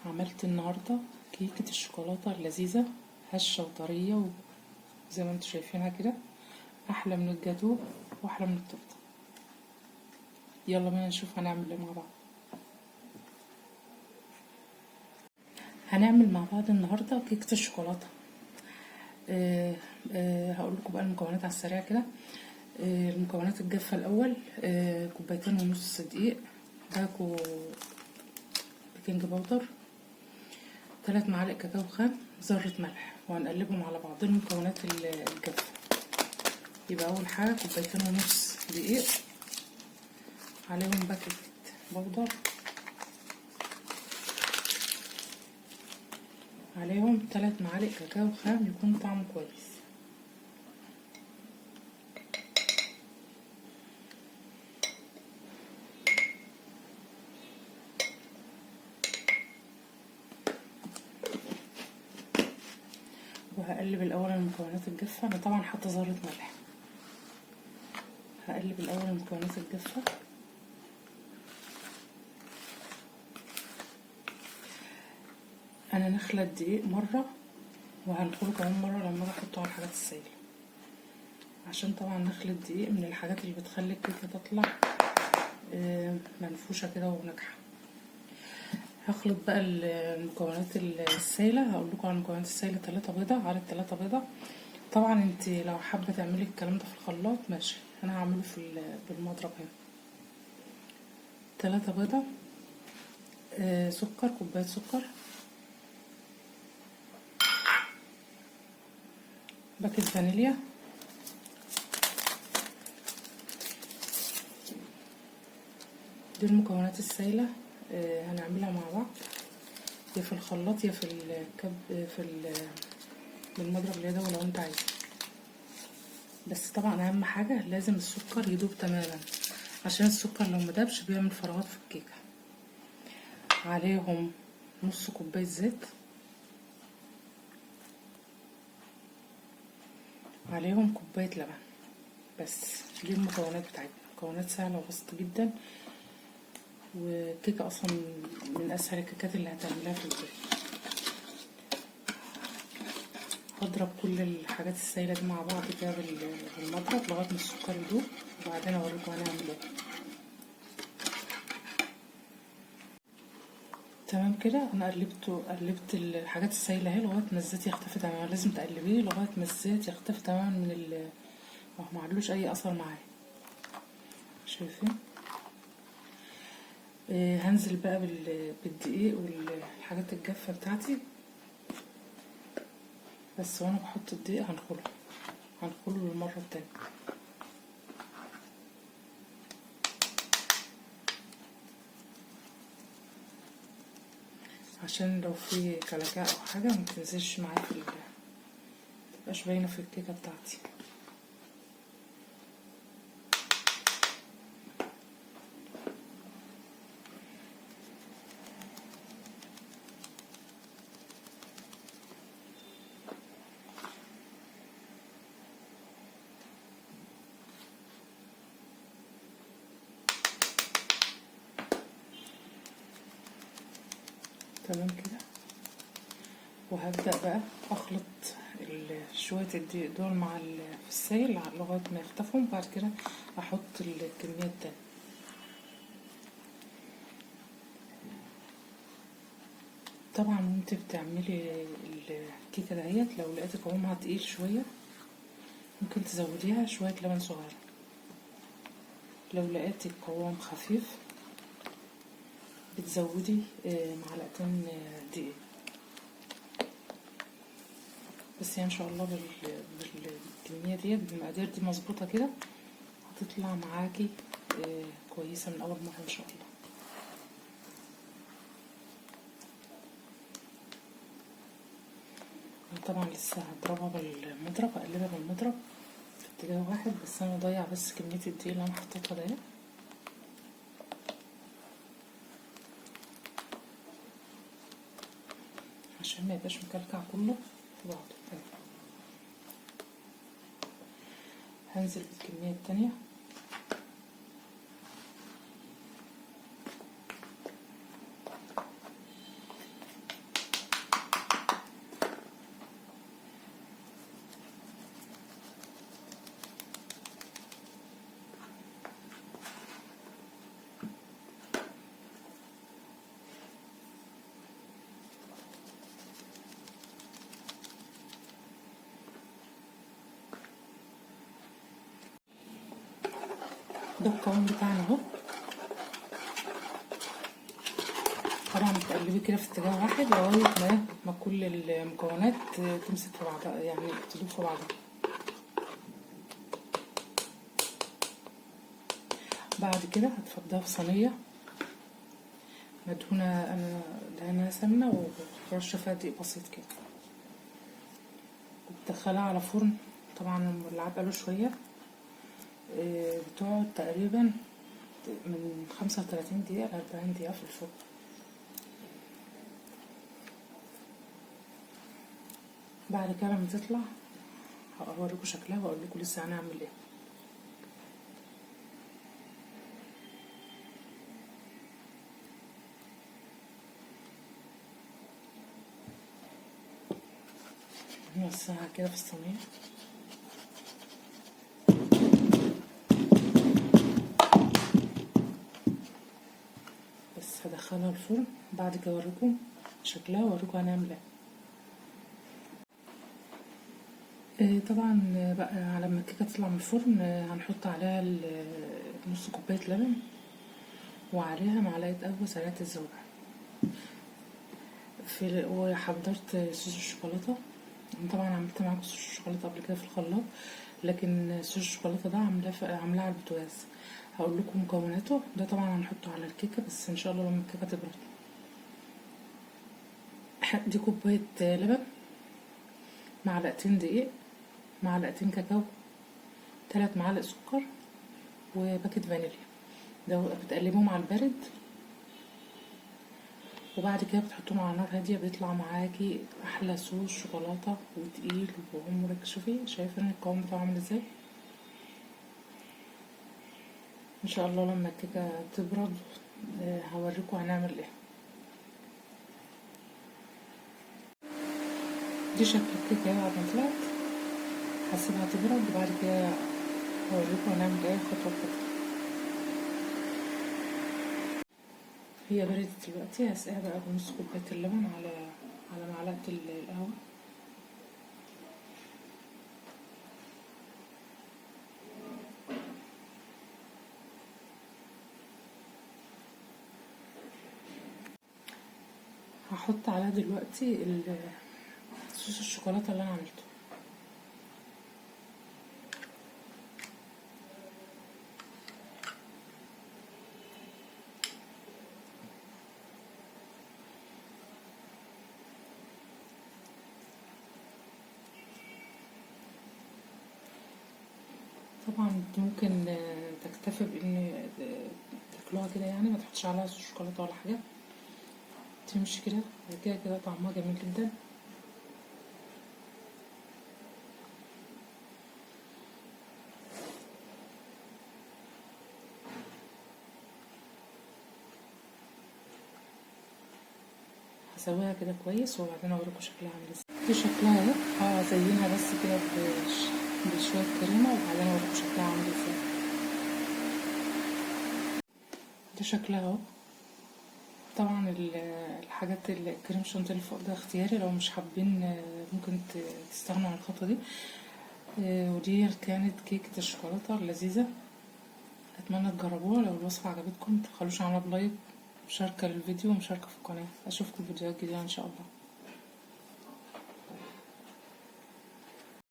عملت النهاردة كيكة الشوكولاتة اللذيذة، هشة وطرية وزي ما انتوا شايفينها كده، احلى من الجاتو واحلى من التورته. يلا بينا نشوف هنعمل ايه مع بعض. هنعمل مع بعض النهارده كيكة الشوكولاتة. هقول لكم بقى المكونات على السريع كده. المكونات الجافة الاول، 2.5 كوباية دقيق، باكو بيكنج باودر، 3 معالق كاكاو خام، ذرة ملح، وهنقلبهم على بعض. المكونات الجافة يبقى اول حاجة 2.5 دقيق، عليهم باكت باودر، عليهم 3 معالق كاكاو خام يكون طعمه كويس. وهقلب الاول المكونات الجافه. انا طبعا حاطه ذره ملح. هقلب الاول المكونات الجافه. انا نخلة الدقيق مره وهنخله كمان مره لما اجي احطه على الحاجات السائله، عشان طبعا نخلة الدقيق من الحاجات اللي بتخلي الكيكه تطلع منفوشه كده وناجحه. هخلط بقى المكونات السائله. هقول لكم على المكونات السائله: 3 بيضه، عدد 3 بيضه. طبعا انت لو حابه تعملي الكلام ده في الخلاط ماشي، انا هعمله بالمضرب هنا. 3 بيضه، سكر، كوبايه سكر، باكت فانيليا، دي المكونات السائله. هنعملها مع بعض يا في الخلاط يا في بالمضرب اليدوي لو انت عايز. بس طبعا اهم حاجه لازم السكر يدوب تماما، عشان السكر لو مدابش بيعمل فراغات في الكيكه. عليهم نص كوبايه زيت، عليهم كوبايه لبن. بس دي المكونات بتاعتنا، مكونات سهله وبسيطه جدا، والكيكه اصلا من اسهل الكيكات اللي هتعملها في البيت. هضرب كل الحاجات السائله دي مع بعض كده بالمضرب لغايه ما السكر يدوب، وبعدين اوريكم هنعمل ايه. تمام كده. انا قلبت الحاجات السائله اهي لغايه ما الزيت يختفي تماما. لازم تقلبيه لغايه ما الزيت يختفي تماما من ما عملوش اي اثر معايا. شايفين؟ هنزل بقى بالدقيق والحاجات الجافه بتاعتي. بس وانا بحط الدقيق هنخله للمره التانية، عشان لو في كلاكاع او حاجه ما تنزلش معايا متبقاش باينه في الكيكه بتاعتي. تمام كده. وهبدأ بقى اخلط شوية الدقيق دول مع السائل لغاية ما يختفوا. بعد كده احط الكمية التانية. طبعا وانت بتعملي الكيكة دهيت لو لقيتي قوامها تقيل شوية ممكن تزوديها شوية لبن صغير. لو لقيتي القوام خفيف بتزودي معلقتين دقيق. بس ان شاء الله بالكميه ديت بالمقادير دي مظبوطه كده هتطلع معاكي كويسه من اول مره ان شاء الله. انا طبعا لسه هضربها بالمضرب، هقلبها بالمضرب في اتجاه واحد، بس انا بضيع بس كميه الدقيق اللي انا حطيتها ده عشان ما يبقاش مكلكع كله في بعضه. هنزل بالكميه التانية. ده القوام بتاعنا اهو. طبعا بتقلبي كده في اتجاه واحد لغايه ما كل المكونات تمسك في بعضها، يعني تدوب في بعضها. بعد كده هتفضيها في صينيه مدهونه، انا دهنها سمنه ورشه فيها دقيق بسيط كده، وبتدخلها على فرن. طبعا مولعه بقاله شويه، بتقعد تقريبا من 35 دقيقه ل 40 دقيقه في الفرن. بعد كده لما تطلع هوريكم شكلها واقول لكم لسه هنعمل ايه. نوسعها كده في الصينيه، بس هدخلها الفرن. بعد كده اوريكم شكلها واوريكم هنعمل ايه. طبعا بقى على ما الكيكه تطلع من الفرن هنحط عليها نص كوبايه لبن، وعليها معلقه قهوه سريعه الذوبان. وحضرت صوص الشوكولاته. طبعا عملت معاكم صوص الشوكولاته قبل كده في الخلاط، لكن صوص الشوكولاته ده عاملاه على البوتاجاز. هقول لكم مكوناته. ده طبعا هنحطه على الكيكه، بس ان شاء الله لما الكيكه تبرد. دي كوبايه لبن، معلقتين دقيق، معلقتين كاكاو، 3 معالق سكر، وباكيت فانيليا. ده بتقلبوهم على البارد، وبعد كده بتحطوهم على نار هاديه. بيطلع معاكي احلى صوص شوكولاته وتقيل وعمرك. شوفي شايفين القوام بتاعه عامل ازاي. ان شاء الله لما الكيكه تبرد هوريكم هنعمل ايه. دي شكل الكيكه بعد ما طلعت. هسيبها تبرد وبعد كده هوريكم هنعمل ايه خطوه بخطوه. هي بردت دلوقتي. هسقيها بقى بنص كوبايه اللبن على معلقه القهوه. هحط عليها دلوقتي صوص الشوكولاته اللي انا عملته. طبعا ممكن تكتفي بان تاكلوها كده، يعني ما تحطش عليها صوص شوكولاته ولا حاجه، تمشي كده. كده طعمها جميل جدا. هسويها كده كويس وبعدين اوريكم شكلها عامل ازاي. دي شكلها اهي. هزينها بس كده بشويه كريمه وبعدين اوريكم شكلها عامل ازاي. ده شكلها اهو. طبعا الحاجات الكريم شانتيه اللي فوق ده اختياري، لو مش حابين ممكن تستغنوا عن الخطوه دي. ودي كانت كيكه الشوكولاته اللذيذه. اتمنى تجربوها. لو الوصفه عجبتكم متبخلوش عنها بلايك، مشاركه للفيديو ومشاركه في القناه. اشوفكم في فيديوهات جديده ان شاء الله.